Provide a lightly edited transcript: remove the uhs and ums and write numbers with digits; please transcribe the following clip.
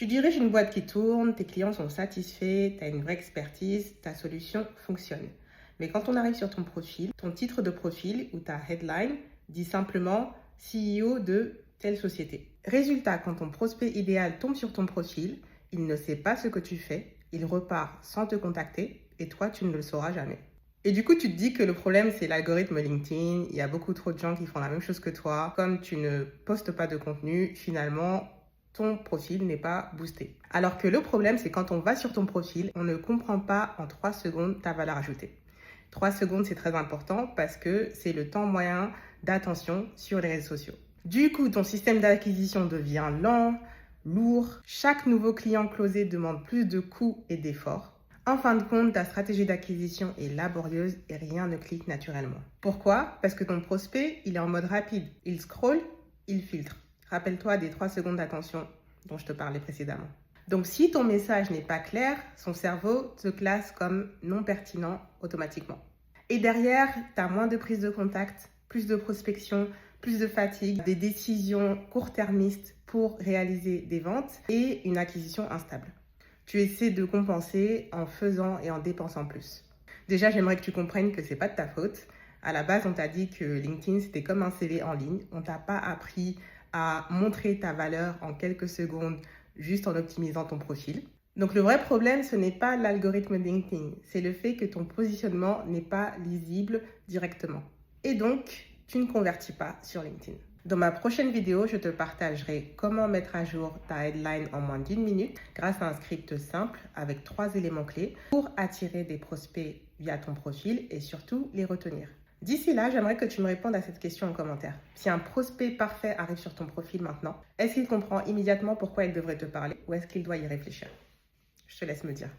Tu diriges une boîte qui tourne, tes clients sont satisfaits, tu as une vraie expertise, ta solution fonctionne. Mais quand on arrive sur ton profil, ton titre de profil ou ta headline dit simplement CEO de telle société. Résultat, quand ton prospect idéal tombe sur ton profil, il ne sait pas ce que tu fais, il repart sans te contacter et toi, tu ne le sauras jamais. Et du coup, tu te dis que le problème, c'est l'algorithme LinkedIn. Il y a beaucoup trop de gens qui font la même chose que toi. Comme tu ne postes pas de contenu, finalement, ton profil n'est pas boosté. Alors que le problème, c'est quand on va sur ton profil, on ne comprend pas en 3 secondes ta valeur ajoutée. 3 secondes, c'est très important parce que c'est le temps moyen d'attention sur les réseaux sociaux. Du coup, ton système d'acquisition devient lent, lourd. Chaque nouveau client closé demande plus de coûts et d'efforts. En fin de compte, ta stratégie d'acquisition est laborieuse et rien ne clique naturellement. Pourquoi? Parce que ton prospect, il est en mode rapide. Il scrolle, il filtre. Rappelle-toi des 3 secondes d'attention dont je te parlais précédemment. Donc, si ton message n'est pas clair, son cerveau te classe comme non pertinent automatiquement. Et derrière, tu as moins de prise de contact, plus de prospection, plus de fatigue, des décisions court-termistes pour réaliser des ventes et une acquisition instable. Tu essaies de compenser en faisant et en dépensant plus. Déjà, j'aimerais que tu comprennes que ce n'est pas de ta faute. À la base, on t'a dit que LinkedIn, c'était comme un CV en ligne. On ne t'a pas appris à montrer ta valeur en quelques secondes juste en optimisant ton profil. Donc, le vrai problème, ce n'est pas l'algorithme LinkedIn. C'est le fait que ton positionnement n'est pas lisible directement. Et donc, tu ne convertis pas sur LinkedIn. Dans ma prochaine vidéo, je te partagerai comment mettre à jour ta headline en moins d'1 minute grâce à un script simple avec 3 éléments clés pour attirer des prospects via ton profil et surtout les retenir. D'ici là, j'aimerais que tu me répondes à cette question en commentaire. Si un prospect parfait arrive sur ton profil maintenant, est-ce qu'il comprend immédiatement pourquoi il devrait te parler ou est-ce qu'il doit y réfléchir? Je te laisse me dire.